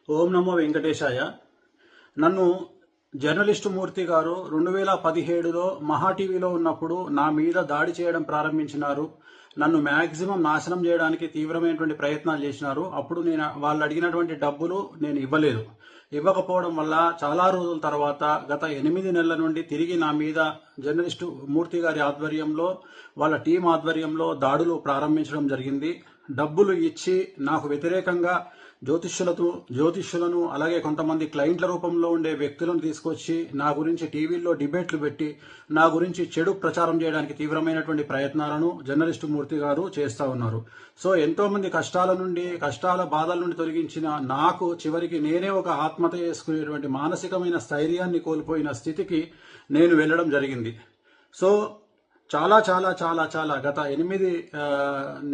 ఓం నమో వెంకటేశాయ. నన్ను జర్నలిస్టు మూర్తి గారు 2017లో మహా టీవీలో ఉన్నప్పుడు నా మీద దాడి చేయడం ప్రారంభించినారు. నన్ను మ్యాక్సిమం నాశనం చేయడానికి తీవ్రమైనటువంటి ప్రయత్నాలు చేసినారు. అప్పుడు వాళ్ళు అడిగినటువంటి డబ్బులు నేను ఇవ్వలేదు. ఇవ్వకపోవడం వల్ల చాలా రోజుల తర్వాత గత 8 నెలల నుండి తిరిగి నా మీద జర్నలిస్టు మూర్తి గారి ఆధ్వర్యంలో, వాళ్ళ టీం ఆధ్వర్యంలో దాడులు ప్రారంభించడం జరిగింది. డబ్బులు ఇచ్చి నాకు వ్యతిరేకంగా జ్యోతిష్యులను అలాగే కొంతమంది క్లయింట్ల రూపంలో ఉండే వ్యక్తులను తీసుకొచ్చి నా గురించి టీవీల్లో డిబేట్లు పెట్టి నా గురించి చెడు ప్రచారం చేయడానికి తీవ్రమైనటువంటి ప్రయత్నాలను జర్నలిస్టు మూర్తి గారు చేస్తూ ఉన్నారు. సో ఎంతో మంది కష్టాల బాధల నుండి తొలగించిన నాకు చివరికి నేనే ఒక ఆత్మహత్య చేసుకునేటువంటి మానసికమైన స్థైర్యాన్ని కోల్పోయిన స్థితికి నేను వెళ్ళడం జరిగింది. సో చాలా చాలా చాలా చాలా గత 8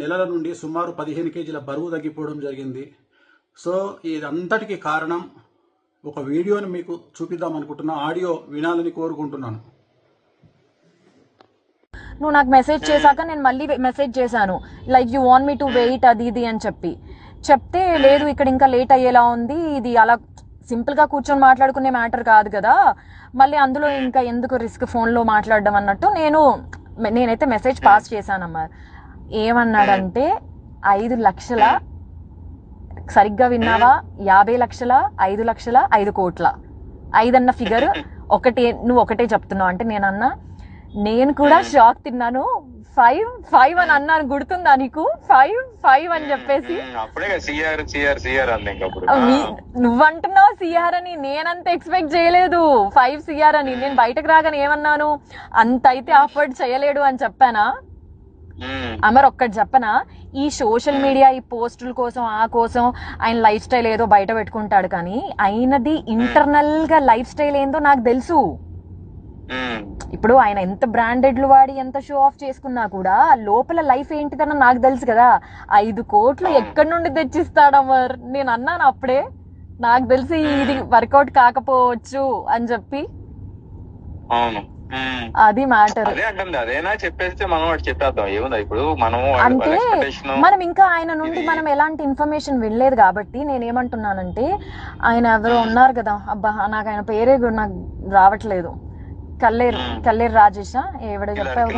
నెలల నుండి సుమారు 15 కేజీల బరువు తగ్గిపోవడం జరిగింది. సో ఇదంతటికి కారణం ఒక వీడియోని మీకు చూపిద్దాం అనుకుంటున్నా. ఆడియో వినాలని కోరుకుంటున్నాను. నువ్వు నాకు మెసేజ్ చేశాక నేను మళ్ళీ మెసేజ్ చేశాను, like you want me to wait అది ఇది అని చెప్తే లేదు ఇక్కడ ఇంకా లేట్ అయ్యేలా ఉంది, ఇది అలా సింపుల్గా కూర్చొని మాట్లాడుకునే మ్యాటర్ కాదు కదా, మళ్ళీ అందులో ఇంకా ఎందుకు రిస్క్ ఫోన్లో మాట్లాడడం అన్నట్టు నేనైతే మెసేజ్ పాస్ చేశానమ్మా. ఏమన్నాడంటే 5 లక్షల, సరిగ్గా విన్నావా, 50 లక్షల, 5 లక్షల, 5 కోట్ల, 5 అన్న ఫిగర్ నువ్వు ఒకటే చెప్తున్నావు అంటే నేనన్నా, నేను కూడా షాక్ తిన్నాను. 5 అని అన్నాను, గుర్తుందా నీకు? 5 అని చెప్పేసి నువ్వంటున్నావు సిఆర్ అని, నేనంత ఎక్స్పెక్ట్ చేయలేదు 5 సిఆర్ అని. నేను బయటకు రాగానే ఏమన్నాను, అంత అయితే అఫోర్డ్ చేయలేడు అని చెప్పానా? అమర్ ఒక్కటి చెప్పనా, ఈ సోషల్ మీడియా ఈ పోస్టుల కోసం ఆయన లైఫ్ స్టైల్ ఏదో బయట పెట్టుకుంటాడు, కానీ ఆయనది ఇంటర్నల్ గా లైఫ్ స్టైల్ ఏందో నాకు తెలుసు. ఇప్పుడు ఆయన ఎంత బ్రాండెడ్లు వాడి ఎంత షో ఆఫ్ చేసుకున్నా కూడా లోపల లైఫ్ ఏంటిదన్న నాకు తెలుసు కదా. 5 కోట్లు ఎక్కడి నుండి తెచ్చిస్తాడు అమర్? నేను అన్నాను అప్పుడే, నాకు తెలిసి ఇది వర్కౌట్ కాకపోవచ్చు అని చెప్పి. అది మ్యాటర్. అంటే మనం ఇంకా ఆయన నుండి మనం ఎలాంటి ఇన్ఫర్మేషన్ వినలేదు కాబట్టి నేనేమంటున్నానంటే, ఆయన ఎవరో ఉన్నారు కదా, అబ్బా నాకు ఆయన పేరే నాకు రావట్లేదు, కల్లేరు రాజేష్ ఎవడో చెప్పావు,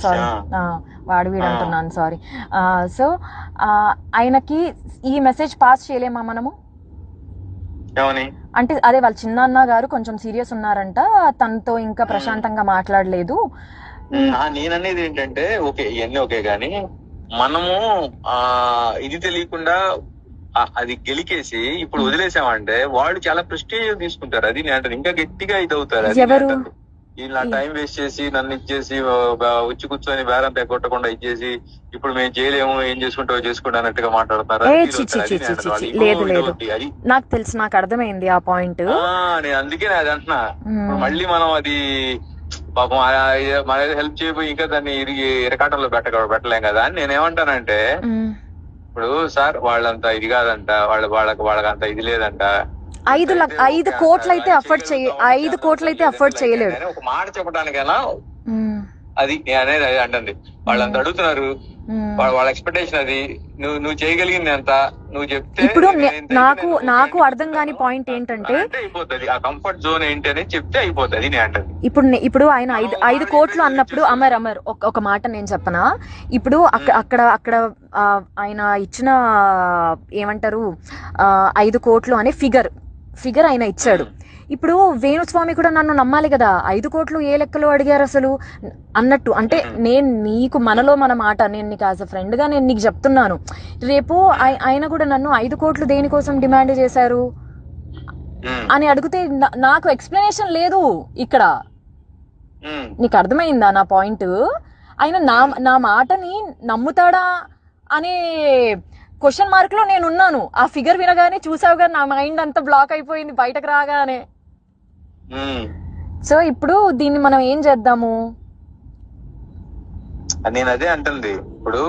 సారీ వాడు వీడు అంటున్నాను, సారీ. సో ఆయనకి ఈ మెసేజ్ పాస్ చేయలేమా మనము? అంటే అదే వాళ్ళ చిన్నాన్న గారు కొంచెం సీరియస్ ఉన్నారంట, తనతో ఇంకా ప్రశాంతంగా మాట్లాడలేదు. నేననేది ఏంటంటే, ఓకే ఇవన్నీ ఓకే గానీ మనము ఇది తెలియకుండా అది గెలికేసి ఇప్పుడు వదిలేసామంటే వాళ్ళు చాలా ప్రెస్టీజ్ తీసుకుంటారు. అది నేను అంటే ఇంకా గట్టిగా ఇది అవుతారు. ఇలా టైం వేస్ట్ చేసి నన్ను ఇచ్చేసి వచ్చి కూర్చొని బేరం తెగొట్టకుండా ఇచ్చేసి ఇప్పుడు మేము చేయలేము, ఏం చేసుకుంటావు చేసుకుంటా అన్నట్టుగా మాట్లాడతారు. నాకు తెలుసు, నాకు అర్థమైంది ఆ పాయింట్. నేను అందుకే అది అంటున్నా, మళ్ళీ మనం అది పాపం మన హెల్ప్ చేయబోయి ఇంకా దాన్ని ఇరకాటంలో పెట్టలేం కదా అని నేనేమంటానంటే, ఇప్పుడు సార్ వాళ్ళంతా ఇది కాదంట, వాళ్ళకంత ఇది లేదంట, 5 కోట్లు అయితే అఫోర్డ్ చేయలేడు. ఒక మాట చెప్పడానికైనా అది అనేది అది అంటుంది. వాళ్ళంతా అడుగుతున్నారు, వాళ్ళ ఎక్స్పెక్టేషన్ అది. నువ్వు చేయగలిగింది ఎంత నువ్వు చెప్తే. ఇప్పుడు నాకు అర్థం కాని పాయింట్ ఏంటంటే, అయిపోతుంది ఆ కంఫర్ట్ జోన్ ఏంటి అనేది చెప్తే అయిపోతుంది నేను అంటుంది. ఇప్పుడు ఆయన 5 కోట్లు అన్నప్పుడు అమర్ ఒక మాట నేను చెప్పనా, ఇప్పుడు అక్కడ ఆయన ఇచ్చిన ఏమంటారు 5 కోట్లు అనే ఫిగర్ ఆయన ఇచ్చాడు. ఇప్పుడు వేణుస్వామి కూడా నన్ను నమ్మాలి కదా, 5 కోట్లు ఏ లెక్కలో అడిగారు అసలు అన్నట్టు. అంటే నేను నీకు మనలో మన మాట, నేను నీకు యాజ్ అ ఫ్రెండ్ గా నేను నీకు చెప్తున్నాను, రేపు ఆయన కూడా నన్ను 5 కోట్లు దేనికోసం డిమాండ్ చేశారు అని అడిగితే నాకు ఎక్స్ప్లెనేషన్ లేదు ఇక్కడ. నీకు అర్థమైందా నా పాయింట్? ఆయన నా మాటని నమ్ముతాడా అనే క్వశ్చన్ మార్క్ లో నేను ఉన్నాను. ఆ ఫిగర్ వినగానే చూసావు కదా, నా మైండ్ అంతా బ్లాక్ అయిపోయింది బయటకు రాగానే. సో ఇప్పుడు దీన్ని మనం ఏం చేద్దాము? నేను అదే అంటుంది. ఇప్పుడు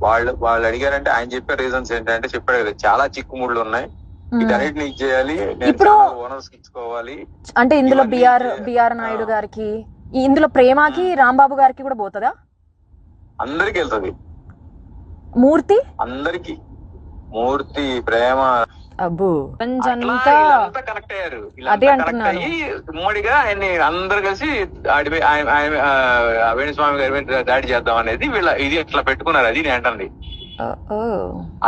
వాళ్ళు అడిగారంటే ఆయన చెప్పే రీజన్స్ ఏంటంటే చెప్పాడు కదా, చాలా చిక్కుముళ్ళు ఉన్నాయి, వీటన్నిటిని ఇచ్చేయాలి, ఇప్పుడు ఓనర్స్ ఇచ్చుకోవాలి. అంటే ఇందులో బిఆర్ నాయుడు గారికి, ఇందులో ప్రేమకి రాంబాబు గారికి కూడా పోతుందా? అందరికి వెళ్తుంది. మూర్తి అందరికి, మూర్తి, ప్రేమ, అబ్బో అట్లా వీళ్ళంతా కనెక్ట్ అయ్యారు. అదే వీళ్ళంతా కనెక్ట్ అంటున్నాను. అయ్యి ఉమ్మడిగా ఆయన్ని అందరు కలిసి ఆడిపోయి వేణుస్వామి గారి మీద దాడి చేద్దాం అనేది వీళ్ళ ఇది అట్లా పెట్టుకున్నారు. అది నేను అంటుంది.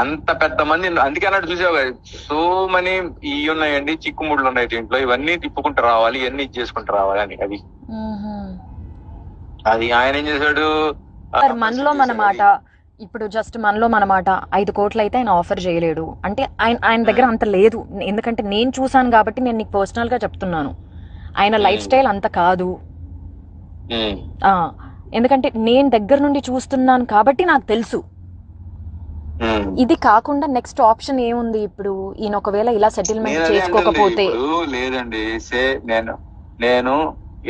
అంత పెద్ద మంది అందుకే అన్నట్టు చూసావు కదా, సో మనీ ఇవి ఉన్నాయండి, చిక్కుముళ్ళు ఉన్నాయి దీంట్లో, ఇవన్నీ తిప్పుకుంటూ రావాలి, ఇవన్నీ చేసుకుంటూ రావాలి అని. అది ఆయన ఏం చేశాడు, మనలో మన మాట ఇప్పుడు జస్ట్ మనలో మన మాట 5 కోట్లు అయితే ఆయన ఆఫర్ చేయలేడు అంటే ఆయన దగ్గర అంత లేదు. ఎందుకంటే నేను చూసాను కాబట్టి నేను నీకు పర్సనల్ గా చెప్తున్నాను, ఆయన లైఫ్ స్టైల్ అంత కాదు. ఎందుకంటే నేను దగ్గర నుండి చూస్తున్నాను కాబట్టి నాకు తెలుసు. ఇది కాకుండా నెక్స్ట్ ఆప్షన్ ఏముంది ఇప్పుడు? ఈయన ఒకవేళ ఇలా సెటిల్మెంట్ చేసుకోకపోతే లేదండి, నేను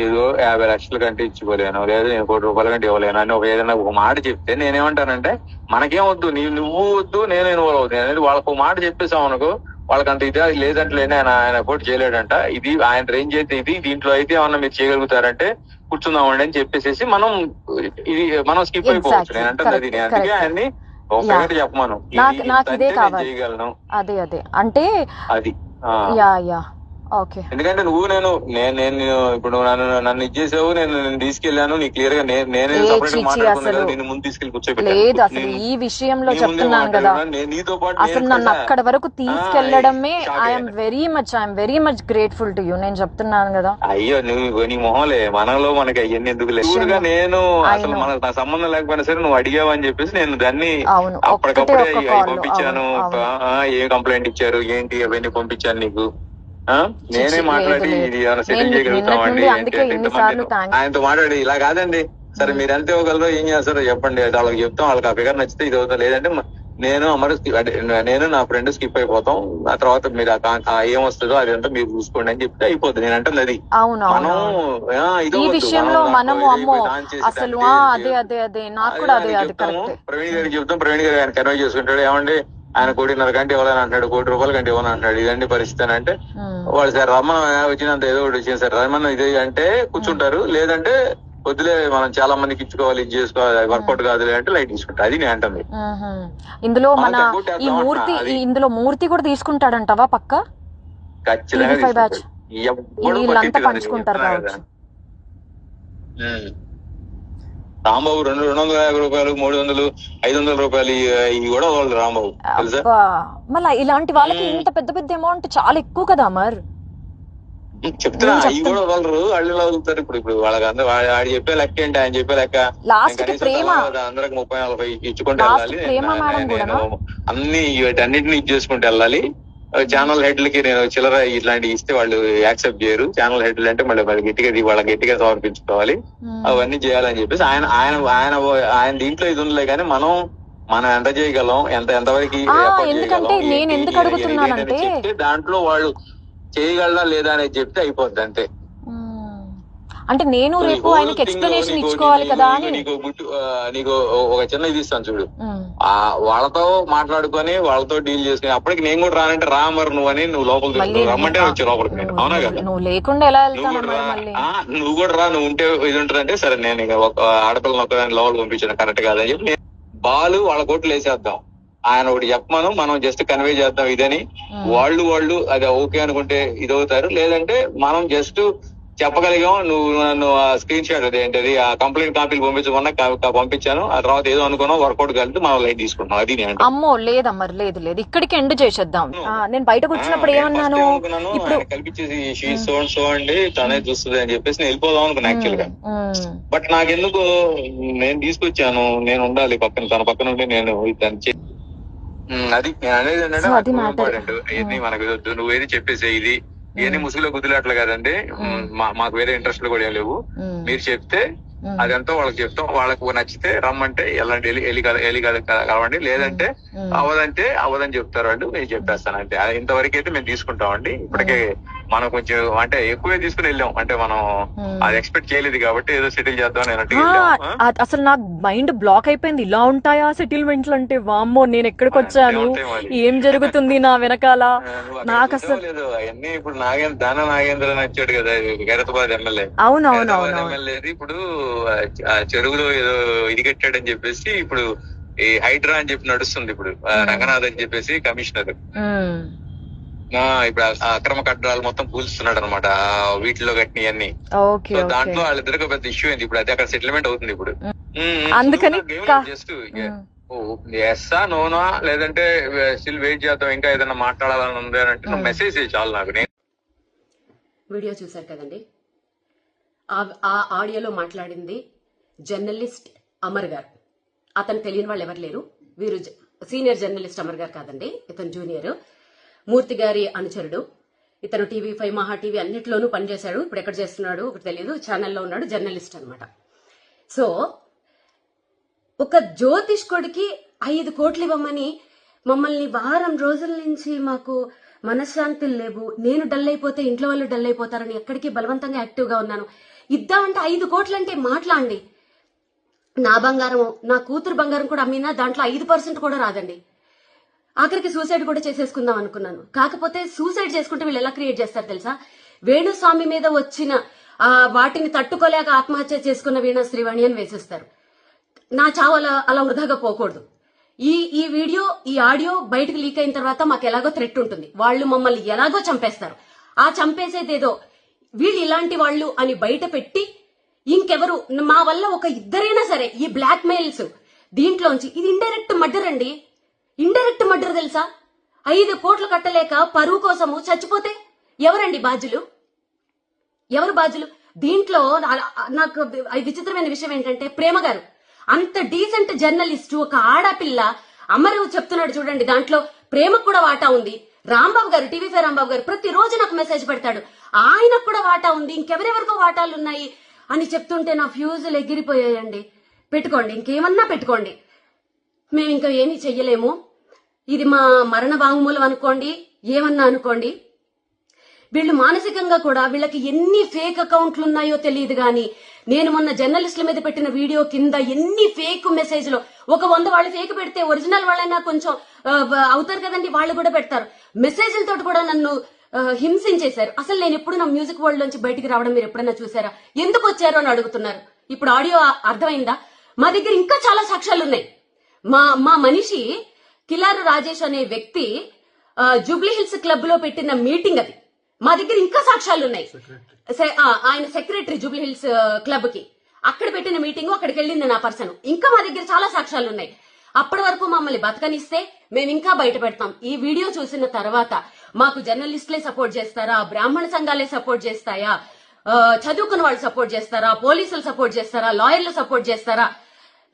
ఏదో 50 లక్షల కంటే ఇచ్చుకోలేను, లేదా 1 కోటి రూపాయల కంటే ఇవ్వలేను అని ఏదైనా ఒక మాట చెప్తే నేనేమంటానంటే, మనకేం వద్దు, నువ్వు వద్దు, నేను ఇన్వాల్వ్ అవుతాను అనేది వాళ్ళకు ఒక మాట చెప్పేసాం అనుకో, వాళ్ళకంత ఇదే లేదంటలేనే ఆయన పోటీ చేయలేడంట, ఇది ఆయన రేంజ్ అయితే ఇది, దీంట్లో అయితే ఏమన్నా మీరు చేయగలుగుతారంటే కూర్చుందామండి అని చెప్పేసి మనం స్కిప్ అయిపోవచ్చు. నేను అంటే అది నేను అందుకే ఆయన్ని చెప్పమను, నాకు ఇదే కావాలి. చేయగలను అదే అంటే అది. ఎందుకంటే నువ్వు నేను ఇప్పుడు నన్ను ఇచ్చేసావు, నేను తీసుకెళ్లాను, నీ క్లియర్ గా నేను ముందు తీసుకెళ్లి లేదు అసలు ఈ విషయంలో చెప్తున్నాను కదా, నీతో పాటు అసలు నన్ను అక్కడ వరకు తీసుకెళ్లడమే I'm very much grateful to you. నేను చెప్తున్నాను కదా. అయ్యో నువ్వు నీ మొహలే, మనలో మనకి అవన్నీ ఎందుకు లేదు. నేను అసలు మనకు నా సంబంధం లేకపోయినా సరే నువ్వు అడిగావు అని చెప్పేసి నేను దాన్ని అప్పటికప్పుడే పంపించాను. ఏ కంప్లైంట్ ఇచ్చారు ఏంటి అవన్నీ పంపించాను నీకు. నేనే మాట్లాడి ఇది ఏమైనా సెటిల్ చేయగలుగుతామండి ఆయనతో మాట్లాడి, ఇలా కాదండి సరే మీరు ఎంత ఇవ్వగలరో ఏం చేస్తారో చెప్పండి, వాళ్ళకి చెప్తాం, వాళ్ళకి ఆ ఫిగర్ నచ్చితే ఇది అవుతా, లేదంటే నేను నా ఫ్రెండ్ స్కిప్ అయిపోతాం, ఆ తర్వాత మీరు ఏం వస్తుందో అదంతా మీరు చూసుకోండి అని చెప్తే అయిపోతుంది. నేను అంటే అది మనం ఈ విషయంలో మనము అమ్మో అసలు ప్రవీణ్ గారికి చెప్తాం, ప్రవీణ్ గారు ఆయన కన్వే చేసుకుంటాడు, ఏమండి ఆయన 1.5 కోటి ఇవ్వాలని అంటాడు, 1 కోటి రూపాయల కంటే ఇవ్వని అంటాడు, ఇదండి పరిస్థితి అని అంటే వాళ్ళు సార్ రమ్మను వచ్చినంత ఏదో ఒకటి వచ్చింది సార్ రమ్మను ఇది అంటే కూర్చుంటారు, లేదంటే వద్దులే మనం చాలా మందికి ఇచ్చుకోవాలి, ఇది చేసుకోవాలి, వర్కౌట్ కాదులే అంటే లైట్ తీసుకుంటా. అది నేను అంటుంది. ఇందులో మూర్తి కూడా తీసుకుంటాడంటవా పక్క? ఖచ్చితంగా పంచుకుంటారు కావచ్చు. రాంబాబు 250 రూపాయలు 300 500 రూపాయలు ఇవి కూడా వాళ్ళు రాంబాబు తెలుసా. మళ్ళీ ఇలాంటి వాళ్ళకి ఇంత పెద్ద పెద్ద అమౌంట్ చాలా ఎక్కువ కదా అమర్. చెప్తున్నా అవి కూడా వాళ్ళు వదులుతారు. ఇప్పుడు వాళ్ళకి అందరూ వాడు చెప్పే లెక్క ఏంటి, ఆయన చెప్పే లెక్క అందరికి 30-40 ఇచ్చుకుంటూ వెళ్ళాలి, అన్ని వీటన్నిటిని ఇచ్చేసుకుంటూ వెళ్ళాలి. ఛానల్ హెడ్లకి నేను చిల్లర ఇట్లాంటివి ఇస్తే వాళ్ళు యాక్సెప్ట్ చేయరు. ఛానల్ హెడ్లు అంటే మళ్ళీ వాళ్ళ గట్టిగా సమర్పించుకోవాలి, అవన్నీ చేయాలని చెప్పేసి ఆయన దీంట్లో ఇది ఉండలే. కానీ మనం ఎంత చేయగలం, ఎంతవరకు చెప్తే దాంట్లో వాళ్ళు చేయగలరా లేదా అనేది చెప్తే అయిపోద్ది అంతే. అంటే నేను రేపు ఆయనకి ఎక్స్ప్లెనేషన్ ఇచ్చుకోవాలి కదా అని. నీకు ఒక చిన్న ఇది ఇస్తాను చూడు, వాళ్ళతో మాట్లాడుకొని వాళ్ళతో డీల్ చేసుకుని అప్పటికి నేను కూడా రానంటే రామరు నువ్వు అని నువ్వు లోపలికి రమ్మంటే వచ్చి లోపలికి నేను అవునా కదా, నువ్వు లేకుండా ఎలా నువ్వు కూడా రా, నువ్వు ఉంటే ఇది ఉంటుందంటే సరే నేను ఇక ఒక ఆడపిల్లని ఒక్కదాన్ని లోపలికి పంపించాను కరెక్ట్ కాదని చెప్పి బాలు వాళ్ళ కోట్లు వేసేద్దాం, ఆయన ఒకటి చెప్పమను, మనం జస్ట్ కన్వే చేద్దాం ఇదని, వాళ్ళు అది ఓకే అనుకుంటే ఇది అవుతారు, లేదంటే మనం జస్ట్ చెప్పగలిగాం నువ్వు స్క్రీన్ షాట్ అదేంటది ఆ కంప్లైంట్ కాపీలు పంపించమన్నా పంపించాను, ఆ తర్వాత ఏదో అనుకున్నాం వర్కౌట్ కలిపి మనం లైట్ తీసుకుంటాం. అది అమ్మో లేదమ్మా లేదు ఇక్కడికి ఎండ్ చేసేద్దాం. నేను బయటకు వచ్చినప్పుడు ఏమన్నాను, ఇప్పుడు కల్పించేసి సో అండి తనే చూస్తుంది అని చెప్పేసి నేను వెళ్ళిపోదాం అనుకున్నా యాక్చువల్ గా. బట్ నాకెందుకు నేను తీసుకొచ్చాను, నేను ఉండాలి పక్కన, తన పక్కన ఉండి నేను అది నేను అనేది ఏంటంటే మనకు నువ్వేది చెప్పేసే ఇది ఇవన్నీ ముసుగులో గుద్దులాట్లు కదండి, మాకు వేరే ఇంట్రెస్ట్ కూడా ఏం లేవు, మీరు చెప్తే అదంతా వాళ్ళకి చెప్తాం, వాళ్ళకు నచ్చితే రమ్మంటే వెళ్ళండి కలవండి, లేదంటే అవదని చెప్తారు అండి, నేను చెప్పేస్తాను అంతే. ఇంతవరకు అయితే మేము తీసుకుంటామండి. ఇప్పటికే మనం కొంచెం అంటే ఎక్కువే తీసుకుని వెళ్ళాం, అంటే మనం అది ఎక్స్పెక్ట్ చేయలేదు కాబట్టి ఏదో సెటిల్ చేద్దాం అన్నట్టు. అసలు నాకు మైండ్ బ్లాక్ అయిపోయింది, ఇలా ఉంటాయా సెటిల్మెంట్లు అంటే, వామ్మో నేను ఎక్కడికి వచ్చాను, ఏం జరుగుతుంది నా వెనకాల. నాకు అసలు అవన్నీ ఇప్పుడు నాగేంద్ర నచ్చాడు కదా ఖైరతాబాద్ ఎమ్మెల్యే, ఎమ్మెల్యే ఇప్పుడు చెరువులో ఏదో ఇది కట్టాడని చెప్పేసి ఇప్పుడు ఈ హైడ్రా అని చెప్పి నడుస్తుంది ఇప్పుడు, రంగనాథ్ అని చెప్పేసి కమిషనర్, ఇప్పుడు ఆ అక్రమ కట్టడాలు మొత్తం కూల్స్తున్నాడు అనమాట వీటిలో కట్టినవన్నీ. ఓకే సో ఓకే దాంట్లో వాళ్ళిద్దరికి పెద్ద ఇష్యూ అయింది. ఇప్పుడు అది అక్కడ సెటిల్మెంట్ అవుతుంది ఇప్పుడు. అందుకని జస్ట్ ఎస్సా నోనా లేదంటే స్టిల్ వెయిట్ చేద్దాం, ఇంకా ఏదైనా మాట్లాడాలని ఉంది అని అంటే నువ్వు మెసేజ్ చేయి చాలు నాకు. నేను వీడియో చూశారు కదండి. ఆ ఆడియోలో మాట్లాడింది జర్నలిస్ట్ అమర్ గారు. అతను తెలియని వాళ్ళు ఎవరు లేరు. వీరు సీనియర్ జర్నలిస్ట్ అమర్ గారు కాదండి, ఇతను జూనియర్. మూర్తి గారి అనుచరుడు. ఇతను TV5, మహా టీవీ అన్నిట్లోనూ పనిచేశాడు. ఇప్పుడు ఎక్కడ చేస్తున్నాడు ఒకటి తెలియదు, ఛానల్లో ఉన్నాడు, జర్నలిస్ట్ అనమాట. సో ఒక జ్యోతిష్కుడికి 5 కోట్లు ఇవ్వమని మమ్మల్ని వారం రోజుల నుంచి మాకు మనశ్శాంతులు లేవు, నేను డల్ అయిపోతే ఇంట్లో వాళ్ళు డల్ అయిపోతారని ఎక్కడికి బలవంతంగా యాక్టివ్గా ఉన్నాను. ఇద్దామంటే 5 కోట్లు అంటే మాట్లాడండి. నా బంగారం, నా కూతురు బంగారం కూడా అమ్మినా దాంట్లో 5% కూడా రాదండి. ఆఖరికి సూసైడ్ కూడా చేసేసుకుందాం అనుకున్నాను. కాకపోతే సూసైడ్ చేసుకుంటే వీళ్ళు ఎలా క్రియేట్ చేస్తారు తెలుసా? వేణుస్వామి మీద వచ్చిన వాటిని తట్టుకోలేక ఆత్మహత్య చేసుకున్న వీణా శ్రీవాణి అని వేసేస్తారు. నా చావు అలా వృధాగా పోకూడదు. ఈ వీడియో, ఈ ఆడియో బయటకు లీక్ అయిన తర్వాత మాకు ఎలాగో థ్రెట్ ఉంటుంది. వాళ్ళు మమ్మల్ని ఎలాగో చంపేస్తారు. ఆ చంపేసేదేదో వీళ్ళు ఇలాంటి వాళ్ళు అని బయట పెట్టి ఇంకెవరు మా వల్ల ఒక ఇద్దరైనా సరే ఈ బ్లాక్ మెయిల్స్ దీంట్లోంచి, ఇది ఇండైరెక్ట్ మర్డర్ అండి. ఇండైరెక్ట్ మర్డర్ తెలుసా? 5 కోట్లు కట్టలేక పరువు కోసము చచ్చిపోతే ఎవరండి బాధ్యులు? ఎవరు బాధ్యులు? దీంట్లో నాకు విచిత్రమైన విషయం ఏంటంటే, ప్రేమ గారు అంత డీసెంట్ జర్నలిస్ట్, ఒక ఆడపిల్ల అమరు చెప్తున్నాడు చూడండి, దాంట్లో ప్రేమకు కూడా వాటా ఉంది. రాంబాబు గారు, TV5 రాంబాబు గారు ప్రతిరోజు నాకు మెసేజ్ పెడతాడు, ఆయనకు కూడా వాటా ఉంది, ఇంకెవరెవరికో వాటాలు ఉన్నాయి అని చెప్తుంటే నా ఫ్యూజులు ఎగిరిపోయాయండి. పెట్టుకోండి, ఇంకేమన్నా పెట్టుకోండి, మేము ఇంకా ఏమీ చెయ్యలేము. ఇది మా మరణ వాంగ్మూలం అనుకోండి, ఏమన్నా అనుకోండి. వీళ్ళు మానసికంగా కూడా, వీళ్ళకి ఎన్ని ఫేక్ అకౌంట్లు ఉన్నాయో తెలియదు గాని, నేను మొన్న జర్నలిస్టుల మీద పెట్టిన వీడియో కింద ఎన్ని ఫేక్ మెసేజ్లు, ఒక 100 వాళ్ళు ఫేక్ పెడితే ఒరిజినల్ వాళ్ళైనా కొంచెం అవుతారు కదండి, వాళ్ళు కూడా పెడతారు. మెసేజ్లతో కూడా నన్ను హింసించేశారు. అసలు నేను ఎప్పుడు నా మ్యూజిక్ వరల్డ్ నుంచి బయటికి రావడం మీరు ఎప్పుడైనా చూసారా? ఎందుకు వచ్చారు అని అడుగుతున్నారు. ఇప్పుడు ఆడియో అర్థమైందా? మా దగ్గర ఇంకా చాలా సాక్ష్యాలు ఉన్నాయి. మా మనిషి కిలారు రాజేష్ అనే వ్యక్తి జూబ్లీ హిల్స్ క్లబ్ లో పెట్టిన మీటింగ్ అది. మా దగ్గర ఇంకా సాక్ష్యాలు ఉన్నాయి. ఆయన సెక్రటరీ జూబ్లీ హిల్స్ క్లబ్ కి, అక్కడ పెట్టిన మీటింగ్, అక్కడికి వెళ్ళింది నా పర్సన్. ఇంకా మా దగ్గర చాలా సాక్ష్యాలు ఉన్నాయి. అప్పటి వరకు మమ్మల్ని బతకనిస్తే మేము ఇంకా బయట పెడతాం. ఈ వీడియో చూసిన తర్వాత మాకు జర్నలిస్టులే సపోర్ట్ చేస్తారా, బ్రాహ్మణ సంఘాలే సపోర్ట్ చేస్తాయా, చదువుకున్న వాళ్ళు సపోర్ట్ చేస్తారా, పోలీసులు సపోర్ట్ చేస్తారా, లాయర్లు సపోర్ట్ చేస్తారా?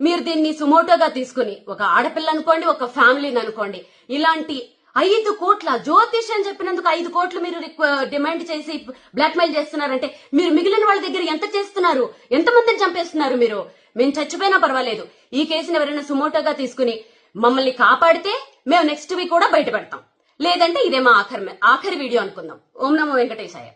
మీరు దీన్ని సుమోటోగా తీసుకుని, ఒక ఆడపిల్ల అనుకోండి, ఒక ఫ్యామిలీని అనుకోండి, ఇలాంటి 5 కోట్ల జ్యోతిష్ అని చెప్పినందుకు 5 కోట్లు మీరు డిమాండ్ చేసి బ్లాక్ మెయిల్ చేస్తున్నారంటే, మీరు మిగిలిన వాళ్ళ దగ్గర ఎంత చేస్తున్నారు? ఎంతమందిని చంపేస్తున్నారు మీరు? మేము చచ్చిపోయినా పర్వాలేదు, ఈ కేసుని ఎవరైనా సుమోటోగా తీసుకుని మమ్మల్ని కాపాడితే మేము నెక్స్ట్ వీక్ కూడా బయట పెడతాం. లేదంటే ఇదే మా ఆఖరి వీడియో అనుకుందాం. ఓం నమో వెంకటేశాయ.